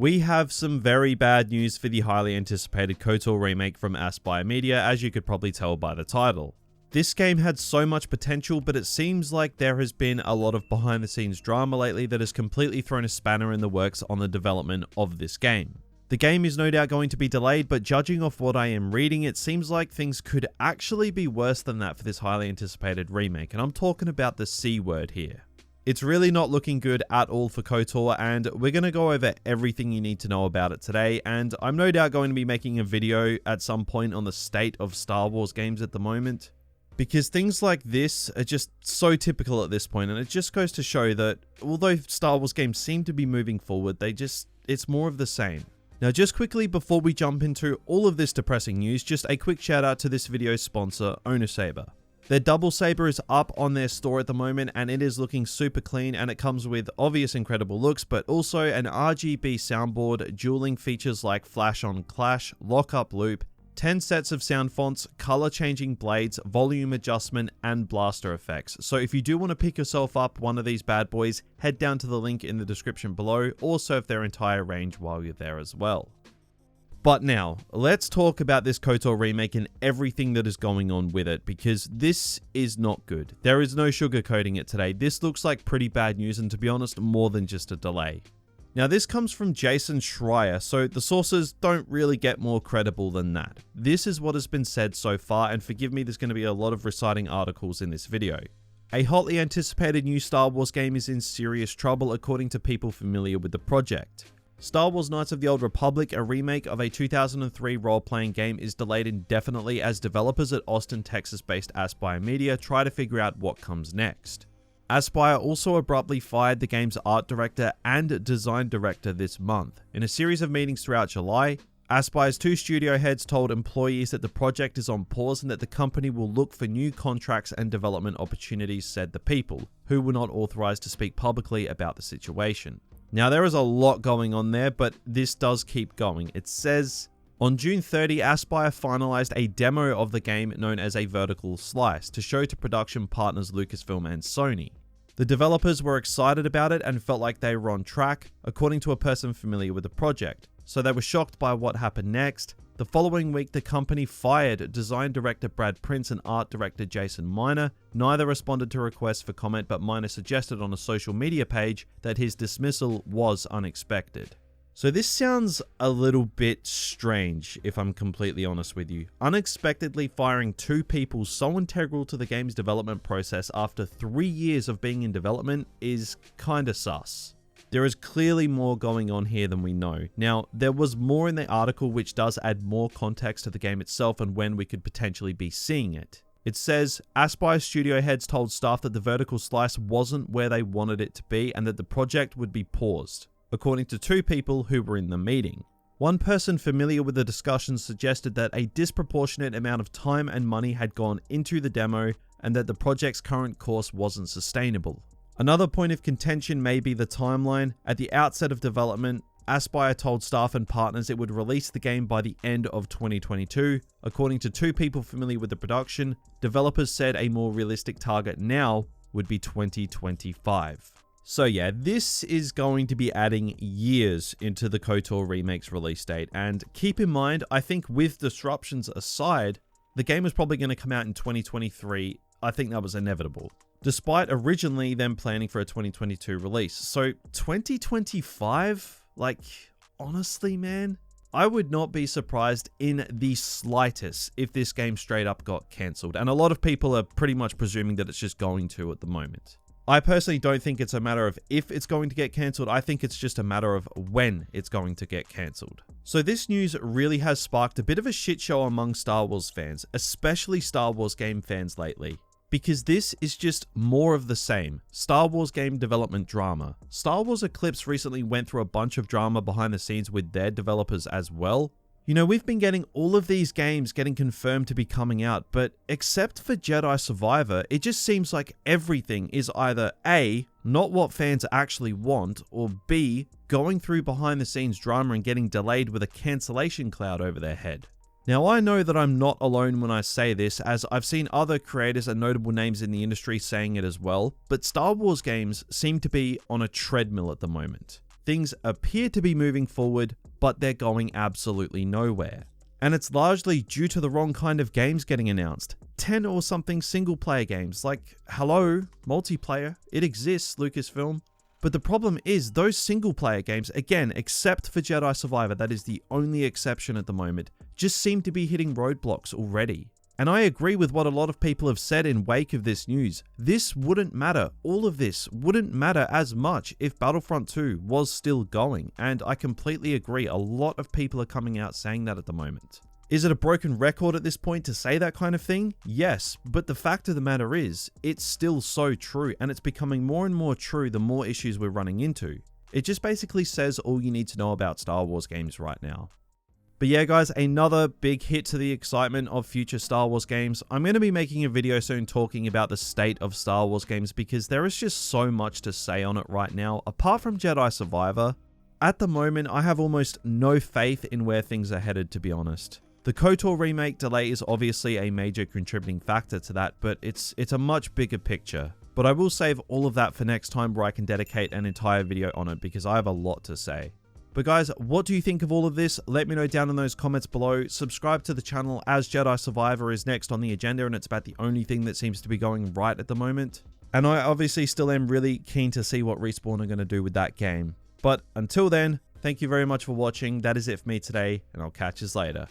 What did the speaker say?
We have some very bad news for the highly anticipated KOTOR Remake from Aspyr Media, as you could probably tell by the title. This game had so much potential, but it seems like there has been a lot of behind the scenes drama lately that has completely thrown a spanner in the works on the development of this game. The game is no doubt going to be delayed, but judging off what I am reading, it seems like things could actually be worse than that for this highly anticipated remake, and I'm talking about the C word here. It's really not looking good at all for KOTOR, and we're going to go over everything you need to know about it today, and I'm no doubt going to be making a video at some point on the state of Star Wars games at the moment, because things like this are just so typical at this point, and it just goes to show that although Star Wars games seem to be moving forward, it's more of the same. Now, just quickly before we jump into all of this depressing news, just a quick shout out to this video's sponsor, Owner Saber. Their double saber is up on their store at the moment, and it is looking super clean, and it comes with obvious incredible looks, but also an RGB soundboard, dueling features like flash on clash, lock up loop, 10 sets of sound fonts, color changing blades, volume adjustment, and blaster effects. So if you do want to pick yourself up one of these bad boys, head down to the link in the description below, or surf their entire range while you're there as well. But now, let's talk about this KOTOR remake and everything that is going on with it, because this is not good. There is no sugarcoating it today. This looks like pretty bad news, and to be honest, more than just a delay. Now, this comes from Jason Schreier, so the sources don't really get more credible than that. This is what has been said so far, and forgive me, there's going to be a lot of reciting articles in this video. A hotly anticipated new Star Wars game is in serious trouble, according to people familiar with the project. Star Wars Knights of the Old Republic, a remake of a 2003 role-playing game, is delayed indefinitely as developers at Austin, Texas-based Aspyr Media try to figure out what comes next. Aspyr also abruptly fired the game's art director and design director this month. In a series of meetings throughout July, Aspyr's two studio heads told employees that the project is on pause and that the company will look for new contracts and development opportunities, said the people, who were not authorized to speak publicly about the situation. Now, there is a lot going on there, but this does keep going. It says, on June 30, Aspyr finalized a demo of the game known as a vertical slice to show to production partners Lucasfilm and Sony. The developers were excited about it and felt like they were on track, according to a person familiar with the project. So they were shocked by what happened next. The following week, the company fired design director Brad Prince and art director Jason Miner. Neither responded to requests for comment, but Miner suggested on a social media page that his dismissal was unexpected. So this sounds a little bit strange, if I'm completely honest with you. Unexpectedly firing two people so integral to the game's development process after 3 years of being in development is kinda sus. There is clearly more going on here than we know. Now, there was more in the article which does add more context to the game itself and when we could potentially be seeing it. It says, Aspyr studio heads told staff that the vertical slice wasn't where they wanted it to be and that the project would be paused, according to two people who were in the meeting. One person familiar with the discussion suggested that a disproportionate amount of time and money had gone into the demo and that the project's current course wasn't sustainable. Another point of contention may be the timeline. At the outset of development, Aspyr told staff and partners it would release the game by the end of 2022. According to two people familiar with the production, developers said a more realistic target now would be 2025. So yeah, this is going to be adding years into the KOTOR Remake's release date, and keep in mind, I think with disruptions aside, the game was probably going to come out in 2023. I think that was inevitable, despite originally them planning for a 2022 release. So 2025, like, honestly, man, I would not be surprised in the slightest if this game straight up got cancelled. And a lot of people are pretty much presuming that it's just going to at the moment. I personally don't think it's a matter of if it's going to get cancelled. I think it's just a matter of when it's going to get cancelled. So this news really has sparked a bit of a shit show among Star Wars fans, especially Star Wars game fans lately. Because this is just more of the same. Star Wars game development drama. Star Wars Eclipse recently went through a bunch of drama behind the scenes with their developers as well. You know, we've been getting all of these games getting confirmed to be coming out, but except for Jedi Survivor, it just seems like everything is either A, not what fans actually want, or B, going through behind the scenes drama and getting delayed with a cancellation cloud over their head. Now, I know that I'm not alone when I say this, as I've seen other creators and notable names in the industry saying it as well, but Star Wars games seem to be on a treadmill at the moment. things appear to be moving forward, but they're going absolutely nowhere. And it's largely due to the wrong kind of games getting announced. 10 or something single player games, like, hello, multiplayer, it exists, Lucasfilm. But the problem is, those single player games, again, except for Jedi Survivor, that is the only exception at the moment, just seem to be hitting roadblocks already. And I agree with what a lot of people have said in wake of this news. This wouldn't matter, all of this wouldn't matter as much if Battlefront 2 was still going, and I completely agree, a lot of people are coming out saying that at the moment. Is it a broken record at this point to say that kind of thing? Yes, but the fact of the matter is, it's still so true, and it's becoming more and more true the more issues we're running into. It just basically says all you need to know about Star Wars games right now. But yeah guys, another big hit to the excitement of future Star Wars games. I'm going to be making a video soon talking about the state of Star Wars games because there is just so much to say on it right now. Apart from Jedi Survivor, at the moment I have almost no faith in where things are headed, to be honest. The KOTOR Remake delay is obviously a major contributing factor to that, but it's a much bigger picture. But I will save all of that for next time where I can dedicate an entire video on it because I have a lot to say. But guys, what do you think of all of this? Let me know down in those comments below. Subscribe to the channel as Jedi Survivor is next on the agenda and it's about the only thing that seems to be going right at the moment. And I obviously still am really keen to see what Respawn are going to do with that game. But until then, thank you very much for watching. That is it for me today and I'll catch you later.